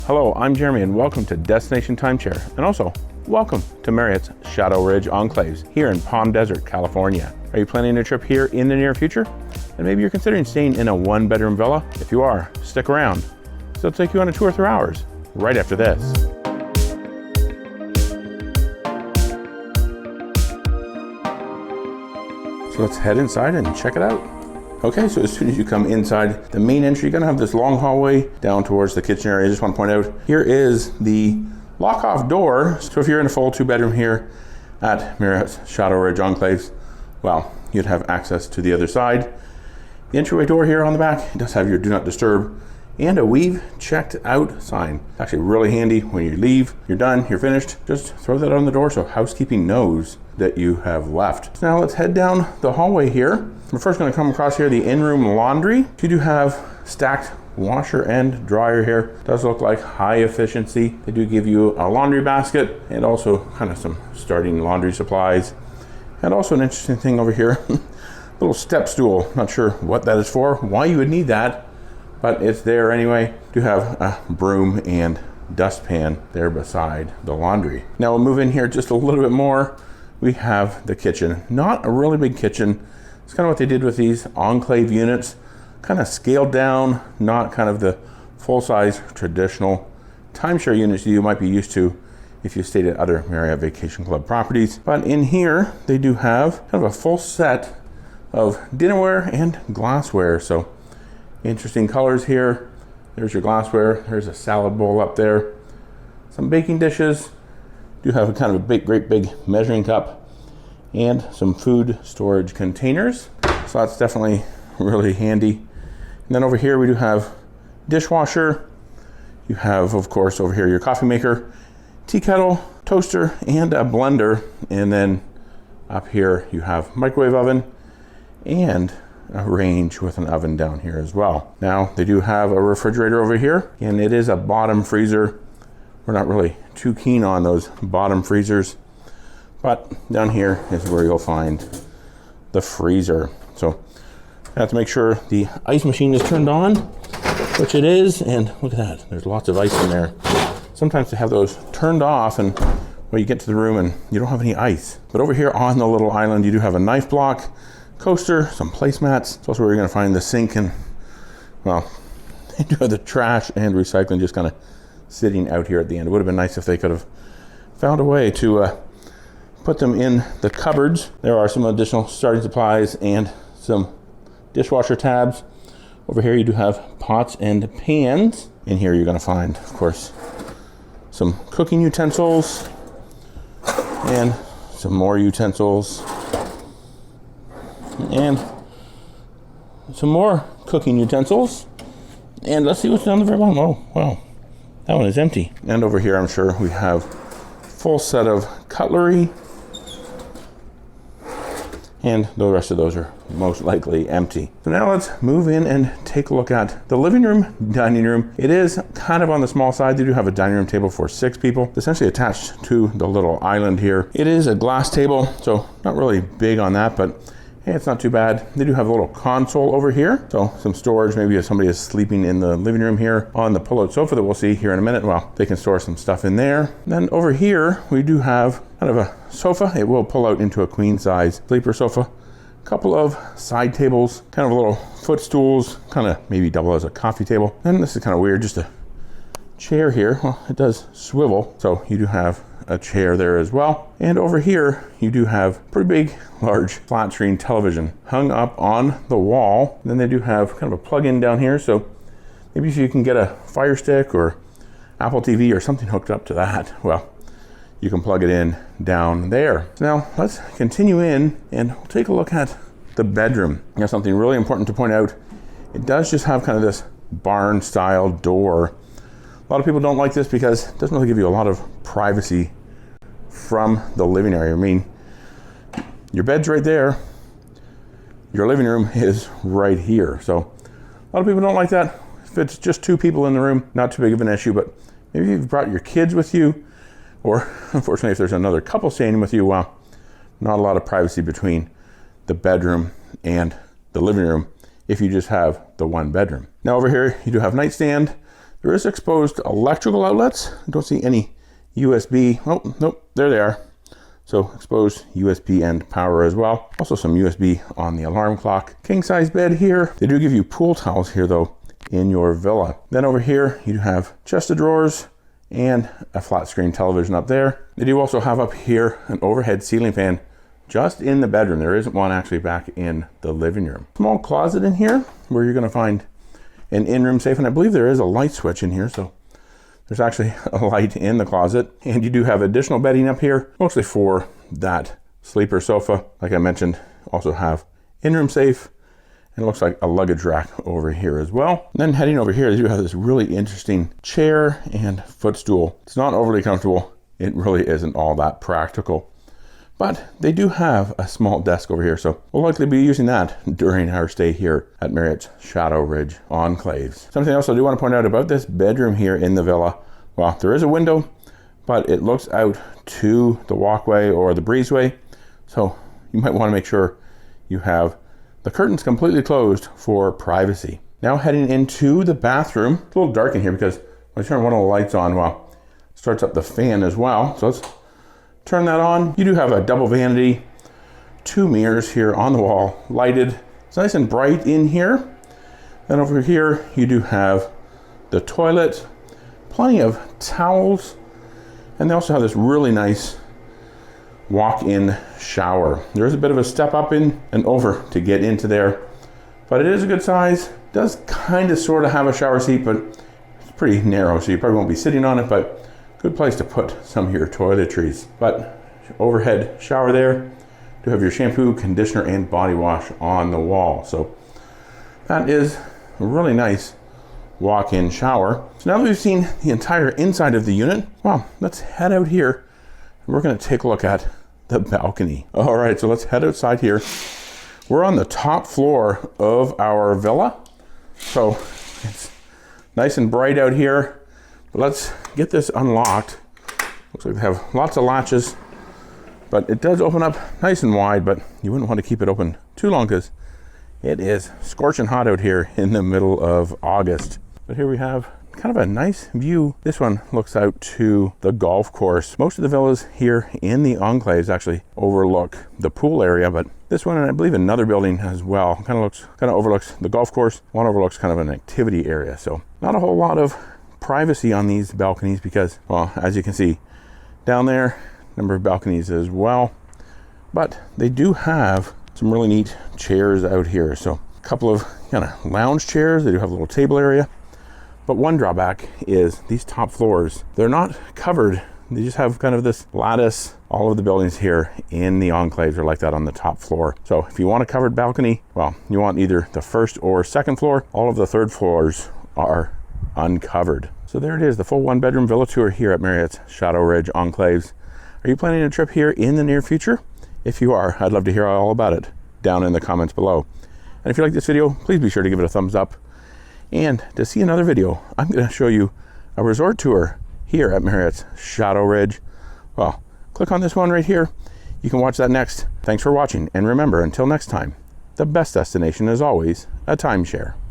Hello, I'm Jeremy and welcome to Destination Timeshare, and also welcome to Marriott's Shadow Ridge Enclaves here in Palm Desert, California. Are you planning a trip here in the near future? And maybe you're considering staying in a one-bedroom villa? If you are, stick around. It'll take you on a 2 or 3 hours right after this. So let's head inside and check it out. Okay, so as soon as you come inside the main entry, you're gonna have this long hallway down towards the kitchen area. I just want to point out, here is the lock-off door. So if you're in a full 2-bedroom here at Marriott Shadow Ridge Enclaves, well, you'd have access to the other side. The entryway door here on the back does have your do not disturb and a we've checked out sign. It's actually really handy when you leave, you're done, you're finished, just throw that on the door so housekeeping knows that you have left. So now let's head down the hallway here. We're first going to come across here the in-room laundry. You do have stacked washer and dryer here. It does look like high efficiency. They do give you a laundry basket and also kind of some starting laundry supplies. And also an interesting thing over here, little step stool. Not sure what that is for, why you would need that, but it's there anyway. You have a broom and dustpan there beside the laundry. Now we'll move in here just a little bit more. We have the kitchen. Not a really big kitchen. It's kind of what they did with these enclave units, kind of scaled down, not kind of the full-size traditional timeshare units you might be used to if you stayed at other Marriott Vacation Club properties. But in here, they do have kind of a full set of dinnerware and glassware. So interesting colors here. There's your glassware. There's a salad bowl up there. Some baking dishes. Do have a kind of a great big measuring cup and some food storage containers. So that's definitely really handy. And then over here we do have dishwasher. You have, of course, over here your coffee maker, tea kettle, toaster, and a blender. And then up here you have microwave oven and a range with an oven down here as well. Now they do have a refrigerator over here, and it is a bottom freezer. We're not really too keen on those bottom freezers, but down here is where you'll find the freezer. So I have to make sure the ice machine is turned on, which it is, and look at that, there's lots of ice in there. Sometimes they have those turned off and well, you get to the room and you don't have any ice. But over here on the little island, you do have a knife block, coaster, some placemats. It's also where you're gonna find the sink and, well, they do have the trash and recycling just kind of sitting out here at the end. It would have been nice if they could have found a way to put them in the cupboards. There are some additional starting supplies and some dishwasher tabs. Over here you do have pots and pans. In here you're gonna find, of course, some cooking utensils and some more utensils and some more cooking utensils. And let's see what's down the very bottom. Oh, wow, that one is empty. And over here I'm sure we have full set of cutlery, and the rest of those are most likely empty. So now let's move in and take a look at the living room, dining room. It is kind of on the small side. They do have a dining room table for 6 people, essentially attached to the little island here. It is a glass table, so not really big on that, but hey, it's not too bad. They do have a little console over here, so some storage. Maybe if somebody is sleeping in the living room here on the pull-out sofa that we'll see here in a minute, well, they can store some stuff in there. Then over here, we do have kind of a sofa. It will pull out into a queen-size sleeper sofa. A couple of side tables, kind of little footstools, kind of maybe double as a coffee table. And this is kind of weird, just a chair here. Well, it does swivel, so you do have a chair there as well. And over here, you do have pretty big, large flat screen television hung up on the wall. And then they do have kind of a plug-in down here. So maybe if you can get a Fire Stick or Apple TV or something hooked up to that, well, you can plug it in down there. So now let's continue in and we'll take a look at the bedroom. Now something really important to point out, it does just have kind of this barn style door. A lot of people don't like this because it doesn't really give you a lot of privacy from the living area. I mean, your bed's right there, your living room is right here. So a lot of people don't like that. If it's just 2 people in the room, not too big of an issue, but maybe you've brought your kids with you, or unfortunately if there's another couple staying with you, well, not a lot of privacy between the bedroom and the living room if you just have the 1 bedroom. Now over here, you do have nightstand. There is exposed electrical outlets. I don't see any USB. Oh, nope, there they are. So exposed USB and power as well. Also some USB on the alarm clock. King size bed here. They do give you pool towels here though in your villa. Then over here you have chest of drawers and a flat screen television up there. They do also have up here an overhead ceiling fan just in the bedroom. There isn't one actually back in the living room. Small closet in here where you're gonna find an in-room safe, and I believe there is a light switch in here, so there's actually a light in the closet. And you do have additional bedding up here, mostly for that sleeper sofa. Like I mentioned, also have in-room safe, and it looks like a luggage rack over here as well. And then heading over here, they do have this really interesting chair and footstool. It's not overly comfortable. It really isn't all that practical. But they do have a small desk over here, so we'll likely be using that during our stay here at Marriott's Shadow Ridge Enclaves. Something else I do want to point out about this bedroom here in the villa. Well, there is a window, but it looks out to the walkway or the breezeway. So you might want to make sure you have the curtains completely closed for privacy. Now heading into the bathroom. It's a little dark in here because when I turn one of the lights on, well, it starts up the fan as well. So let's turn that on. You do have a double vanity, 2 mirrors here on the wall, lighted. It's nice and bright in here. Then over here, you do have the toilet, plenty of towels, and they also have this really nice walk-in shower. There is a bit of a step up in and over to get into there, but it is a good size. It does kind of sort of have a shower seat, but it's pretty narrow, so you probably won't be sitting on it, but good place to put some of your toiletries. But overhead shower there. Do have your shampoo, conditioner, and body wash on the wall. So that is a really nice walk-in shower. So now that we've seen the entire inside of the unit, well, let's head out here. We're gonna take a look at the balcony. All right, so let's head outside here. We're on the top floor of our villa. So it's nice and bright out here. But let's get this unlocked. Looks like they have lots of latches, but it does open up nice and wide, but you wouldn't want to keep it open too long because it is scorching hot out here in the middle of August. But here we have kind of a nice view. This one looks out to the golf course. Most of the villas here in the enclaves actually overlook the pool area, but this one, and I believe another building as well, kind of overlooks the golf course. One overlooks kind of an activity area. So not a whole lot of privacy on these balconies because, well, as you can see down there, number of balconies as well, but they do have some really neat chairs out here. So a couple of kind of lounge chairs. They do have a little table area, but one drawback is these top floors, they're not covered. They just have kind of this lattice. All of the buildings here in the enclaves are like that on the top floor. So if you want a covered balcony, well, you want either the first or second floor. All of the third floors are uncovered. So there it is, the full 1-bedroom villa tour here at Marriott's Shadow Ridge Enclaves. Are you planning a trip here in the near future? If you are, I'd love to hear all about it down in the comments below. And if you like this video, please be sure to give it a thumbs up. And to see another video, I'm going to show you a resort tour here at Marriott's Shadow Ridge. Well, click on this one right here. You can watch that next. Thanks for watching, and remember, until next time, the best destination is always a timeshare.